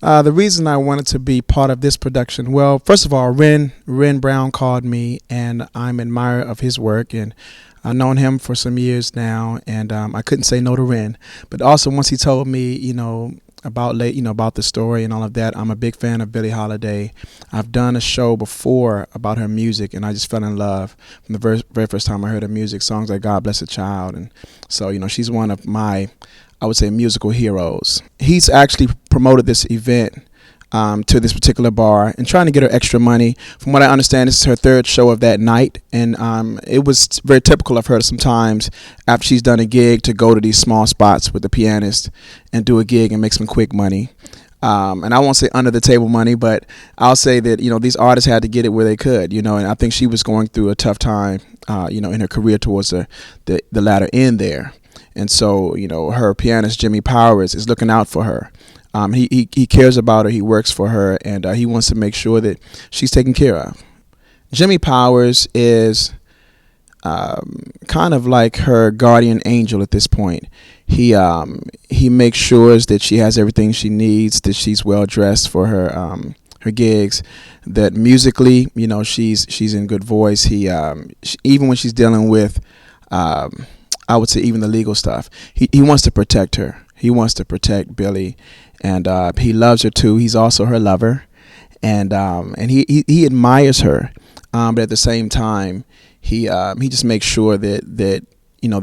The reason I wanted to be part of this production, well, first of all, Wren Brown called me, and I'm an admirer of his work, and I've known him for some years now, and I couldn't say no to Wren. But also, once he told me, about the story and all of that, I'm a big fan of Billie Holiday. I've done a show before about her music, and I just fell in love from the very first time I heard her music. Songs like "God Bless a Child," and so she's one of my, I would say, musical heroes. He's actually promoted this event to this particular bar and trying to get her extra money. From what I understand, this is her third show of that night, and it was very typical of her sometimes after she's done a gig to go to these small spots with the pianist and do a gig and make some quick money. And I won't say under the table money, but I'll say that these artists had to get it where they could, and I think she was going through a tough time, in her career towards the latter end there. And so, her pianist, Jimmy Powers, is looking out for her. He cares about her, he works for her, and he wants to make sure that she's taken care of. Jimmy Powers is kind of like her guardian angel at this point. He makes sure that she has everything she needs, that she's well dressed for her gigs, that musically, she's in good voice. Even when she's dealing with I would say even the legal stuff, he wants to protect her. He wants to protect Billie, and he loves her too. He's also her lover, and he admires her, but at the same time, he just makes sure that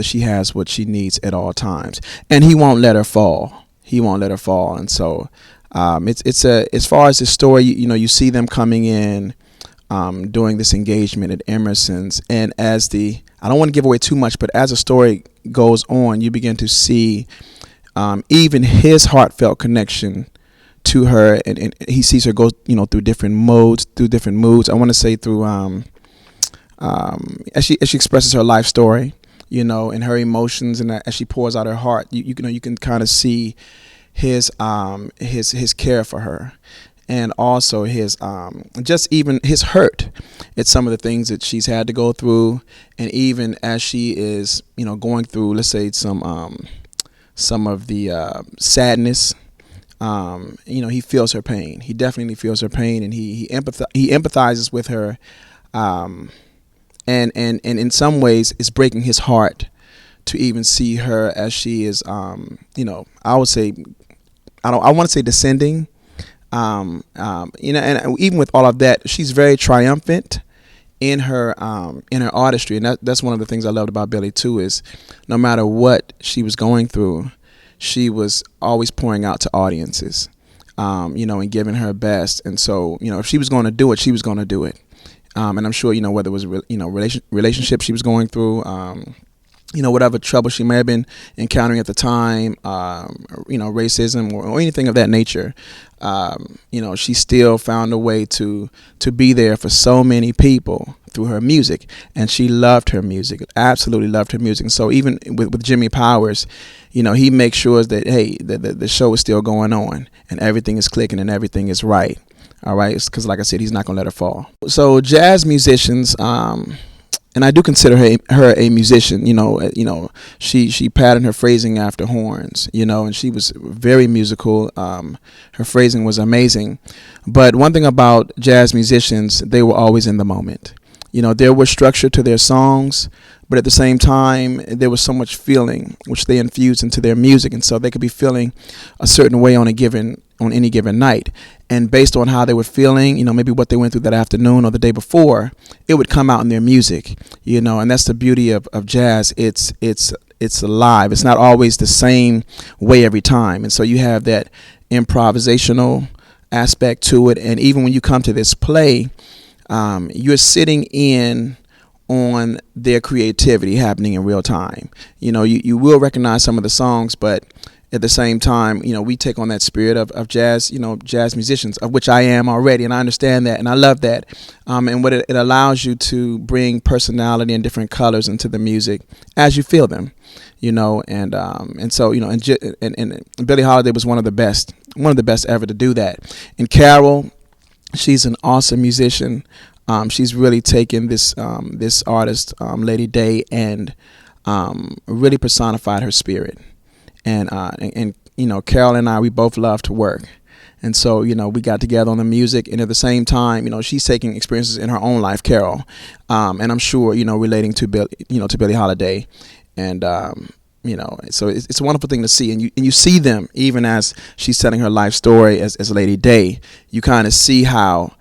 she has what she needs at all times, and he won't let her fall. He won't let her fall, and so it's as far as the story, you see them coming in, doing this engagement at Emerson'S, and I don't want to give away too much, but as the story goes on, you begin to see even his heartfelt connection to her, and he sees her go, through different modes, through different moods. I want to say through as she expresses her life story, and her emotions, and as she pours out her heart, you can kind of see his care for her. And also his just even his hurt at some of the things that she's had to go through, and even as she is going through, let's say, some of the sadness, he feels her pain. He definitely feels her pain, and he empathizes with her, and in some ways it's breaking his heart to even see her as she is, I would say, I want to say descending. And even with all of that, she's very triumphant in her artistry, and that's one of the things I loved about Billie too. Is no matter what she was going through, she was always pouring out to audiences, and giving her best. And so, if she was going to do it, she was going to do it. And I'm sure, whether it was relationship she was going through, whatever trouble she may have been encountering at the time, racism or anything of that nature, she still found a way to be there for so many people through her music, and she loved her music, absolutely loved her music. And so even with Jimmy Powers, he makes sure that, hey, the show is still going on, and everything is clicking, and everything is right. All right, because like I said, he's not going to let her fall. So jazz musicians, and I do consider her a musician. She patterned her phrasing after horns. And she was very musical. Her phrasing was amazing. But one thing about jazz musicians, they were always in the moment. There was structure to their songs, but at the same time, there was so much feeling which they infused into their music, and so they could be feeling a certain way on any given night. And based on how they were feeling, maybe what they went through that afternoon or the day before, it would come out in their music, and that's the beauty of jazz. It's alive. It's not always the same way every time. And so you have that improvisational aspect to it. And even when you come to this play, you're sitting in on their creativity happening in real time. You will recognize some of the songs, but at the same time, we take on that spirit of jazz, jazz musicians, of which I am already, and I understand that, and I love that. And what it allows you to bring personality and different colors into the music as you feel them, and so and Billie Holiday was one of the best ever to do that. And Karole, she's an awesome musician. She's really taken this artist, Lady Day, and really personified her spirit. And Karole and I, we both love to work, And so, we got together on the music, and at the same time, she's taking experiences in her own life, Karole, and I'm sure, relating to Billie Holiday, and so it's a wonderful thing to see, and you see them even as she's telling her life story as Lady Day. You kind of see how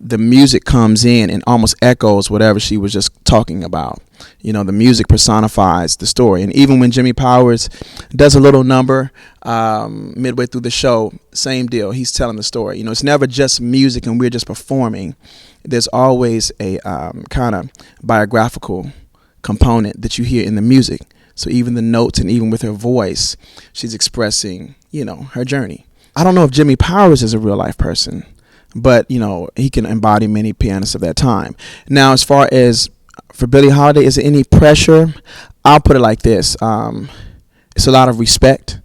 the music comes in and almost echoes whatever she was just talking about. The music personifies the story. And even when Jimmy Powers does a little number midway through the show, same deal. He's telling the story. It's never just music and we're just performing. There's always a kind of biographical component that you hear in the music. So even the notes, and even with her voice, she's expressing, her journey. I don't know if Jimmy Powers is a real life person, but, he can embody many pianists of that time. Now, as far as for Billie Holiday, is there any pressure? I'll put it like this. It's a lot of respect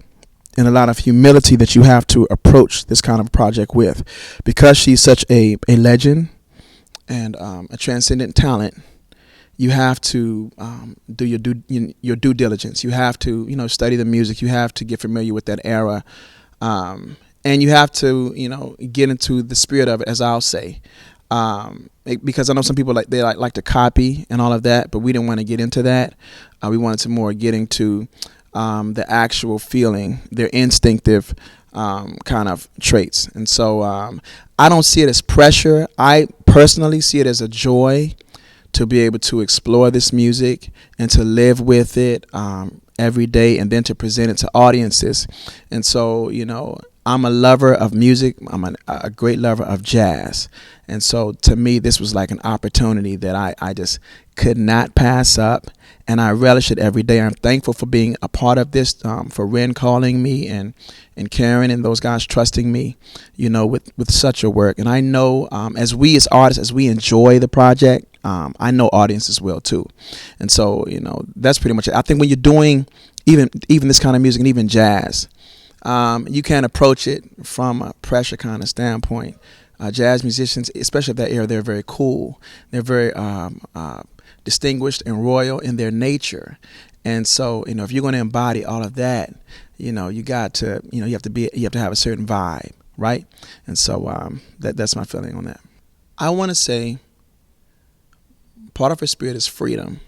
and a lot of humility that you have to approach this kind of project with. Because she's such a legend and a transcendent talent, you have to do your due diligence. You have to, study the music. You have to get familiar with that era. And you have to, get into the spirit of it, as I'll say, because I know some people like to copy and all of that, but we didn't want to get into that. We wanted to more get into the actual feeling, their instinctive kind of traits. And so I don't see it as pressure. I personally see it as a joy to be able to explore this music and to live with it every day, and then to present it to audiences. And so, I'm a lover of music. I'm a great lover of jazz. And so to me, this was like an opportunity that I just could not pass up. And I relish it every day. I'm thankful for being a part of this, for Wren calling me and Karen and those guys trusting me, with such a work. And I know as we as artists, as we enjoy the project, I know audiences will too. And so, that's pretty much it. I think when you're doing even this kind of music and even jazz, you can't approach it from a pressure kind of standpoint. Jazz musicians, especially of that era, they're very cool. They're very distinguished and royal in their nature. And so, if you're going to embody all of that, you got to, you have to have a certain vibe, right? And so that's my feeling on that. I want to say part of her spirit is freedom.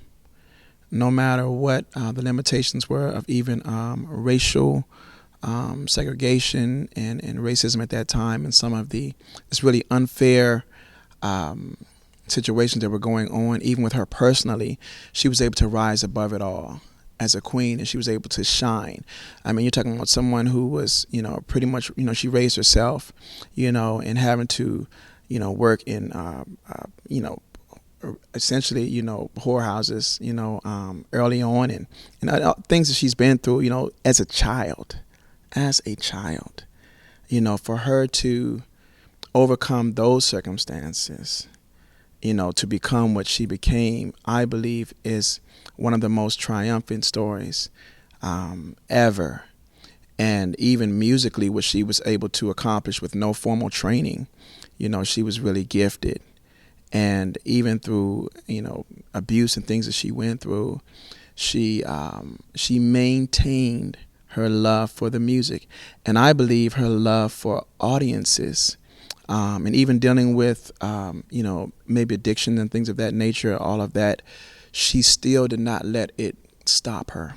No matter what the limitations were of even racial segregation and racism at that time, and some of this really unfair situations that were going on, even with her personally, she was able to rise above it all as a queen, and she was able to shine. I mean, you're talking about someone who was, pretty much, she raised herself, and having to, work in, essentially, whorehouses, early on, and things that she's been through, as a child, for her to overcome those circumstances, to become what she became, I believe is one of the most triumphant stories ever. And even musically, what she was able to accomplish with no formal training, she was really gifted. And even through, abuse and things that she went through, she maintained her love for the music, and I believe her love for audiences, and even dealing with, maybe addiction and things of that nature, all of that, she still did not let it stop her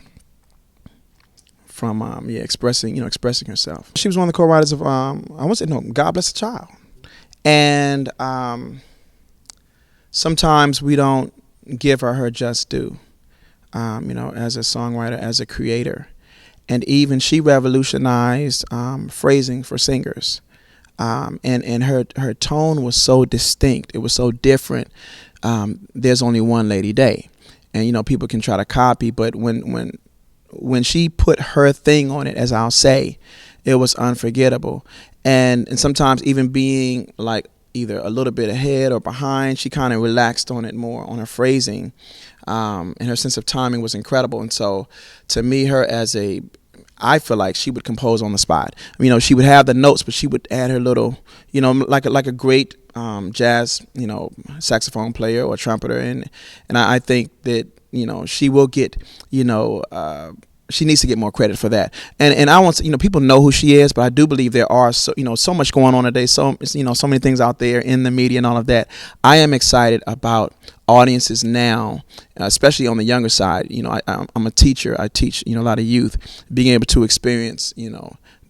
from, expressing herself. She was one of the co-writers of, God Bless the Child, and sometimes we don't give her just due, as a songwriter, as a creator. And even she revolutionized phrasing for singers. And her tone was so distinct. It was so different. There's only one Lady Day. And, people can try to copy, but when she put her thing on it, as I'll say, it was unforgettable. And sometimes even being like either a little bit ahead or behind, she kind of relaxed on it more, on her phrasing. And her sense of timing was incredible. And so to me, I feel like she would compose on the spot. She would have the notes, but she would add her little, like a great jazz, saxophone player or trumpeter. And I think that, she will get, she needs to get more credit for that. And I want to, people know who she is, but I do believe there are so much going on today. So so many things out there in the media and all of that. I am excited about audiences now, especially on the younger side. I'm a teacher. I teach a lot of youth, being able to experience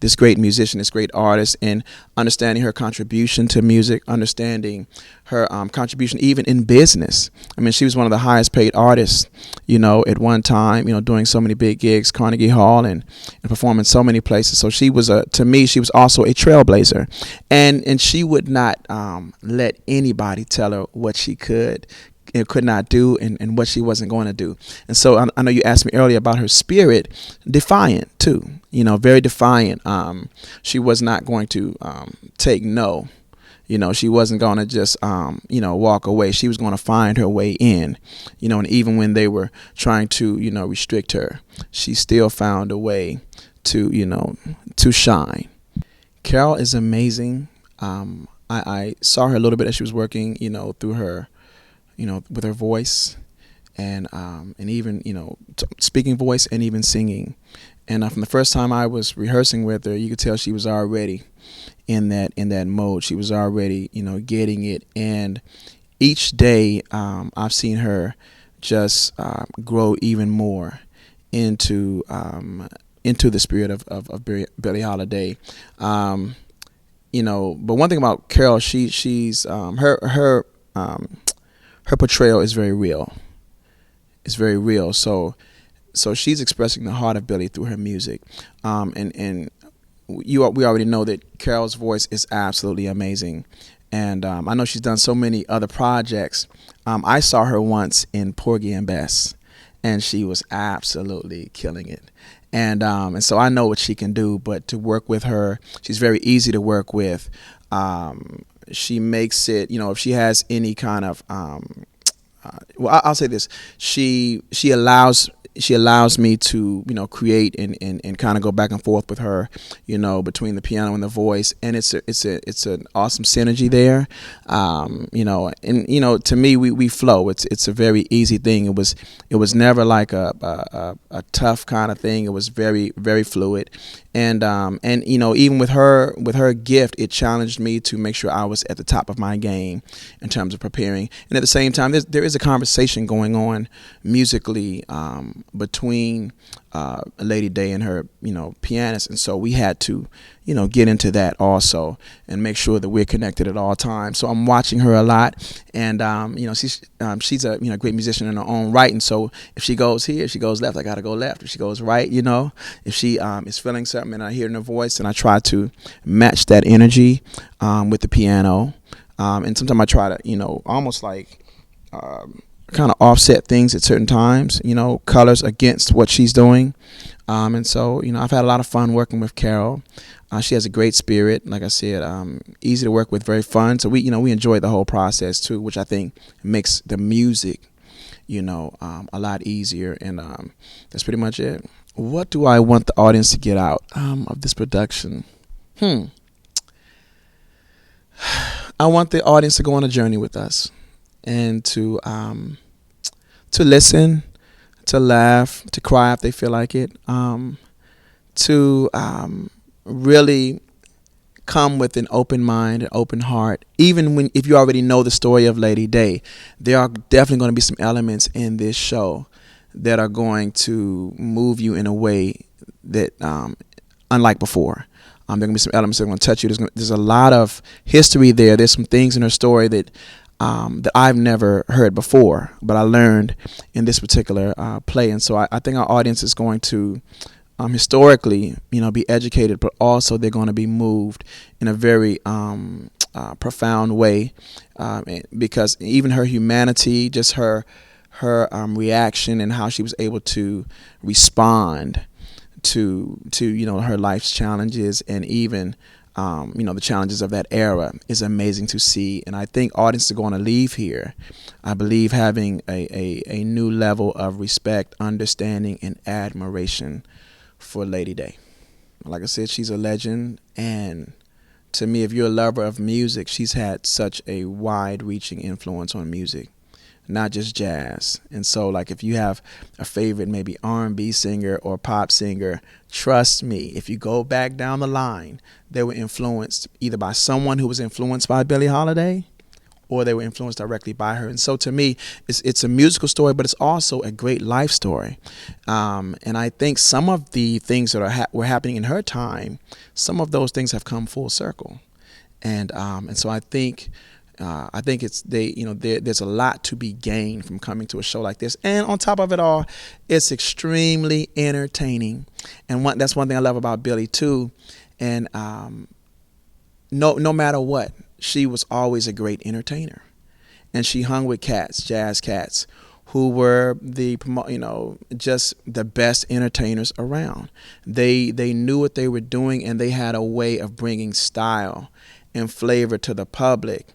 this great musician, this great artist, and understanding her contribution to music, understanding her contribution even in business. I mean, she was one of the highest paid artists, at one time, doing so many big gigs, Carnegie Hall, and performing so many places. So she was to me, she was also a trailblazer, and she would not let anybody tell her what she could not do and what she wasn't going to do. And so I know you asked me earlier about her spirit, defiant too, very defiant. She was not going to take no. She wasn't going to just, walk away. She was going to find her way in, and even when they were trying to, restrict her, she still found a way to, to shine. Karole is amazing. I saw her a little bit as she was working, through her, with her voice and even, speaking voice and even singing. And from the first time I was rehearsing with her, you could tell she was already in that mode. She was already, getting it. And each day I've seen her just grow even more into the spirit of Billie Holiday. But one thing about Karole, she's her portrayal is very real. It's very real. So she's expressing the heart of Billie through her music. And we already know that Karole's voice is absolutely amazing. And I know she's done so many other projects. I saw her once in Porgy and Bess, and she was absolutely killing it. And so I know what she can do. But to work with her, she's very easy to work with. She makes it, if she has any kind of, I'll say this, she allows me to, create and kind of go back and forth with her, between the piano and the voice, and it's an awesome synergy there, and to me we flow. It's a very easy thing. It was never like a tough kind of thing. It was very, very fluid, and even with her gift, it challenged me to make sure I was at the top of my game in terms of preparing, and at the same time there is a conversation going on musically between Lady Day and her, pianist, and so we had to, get into that also and make sure that we're connected at all times. So I'm watching her a lot, and she's a great musician in her own right, and so if she goes here, if she goes left, I gotta go left. If she goes right, if she is feeling something and I hear it in her voice, and I try to match that energy with the piano, and sometimes I try to, almost like kind of offset things at certain times, colors against what she's doing. And so, I've had a lot of fun working with Karole. She has a great spirit, like I said, easy to work with, very fun. So we enjoy the whole process too, which I think makes the music, a lot easier. And that's pretty much it. What do I want the audience to get out of this production? I want the audience to go on a journey with us, and to listen, to laugh, to cry if they feel like it, to really come with an open mind, an open heart. Even if you already know the story of Lady Day, there are definitely going to be some elements in this show that are going to move you in a way that unlike before. There are going to be some elements that are going to touch you. There's a lot of history there. There's some things in her story that I've never heard before, but I learned in this particular play. And so I think our audience is going to historically, be educated, but also they're going to be moved in a very profound way, because even her humanity, just her reaction and how she was able to respond to her life's challenges, and even the challenges of that era, is amazing to see. And I think audiences are going to leave here, I believe, having a new level of respect, understanding, and admiration for Lady Day. Like I said, she's a legend, and to me, if you're a lover of music, she's had such a wide-reaching influence on music. not just jazz. And so, like, if you have a favorite maybe R&B singer or pop singer, trust me, if you go back down the line, they were influenced either by someone who was influenced by Billie Holiday, or they were influenced directly by her. And so to me, it's a musical story, but it's also a great life story. And I think some of the things that were happening in her time, some of those things have come full circle. And so I think there's a lot to be gained from coming to a show like this. And on top of it all, it's extremely entertaining. And that's one thing I love about Billie too. And no matter what, she was always a great entertainer. And she hung with jazz cats, who were just the best entertainers around. They knew what they were doing, and they had a way of bringing style and flavor to the public,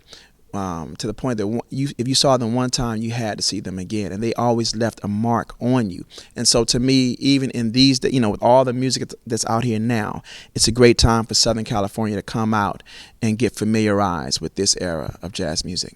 to the point that if you saw them one time, you had to see them again, and they always left a mark on you. And so to me, even in these, with all the music that's out here now, it's a great time for Southern California to come out and get familiarized with this era of jazz music.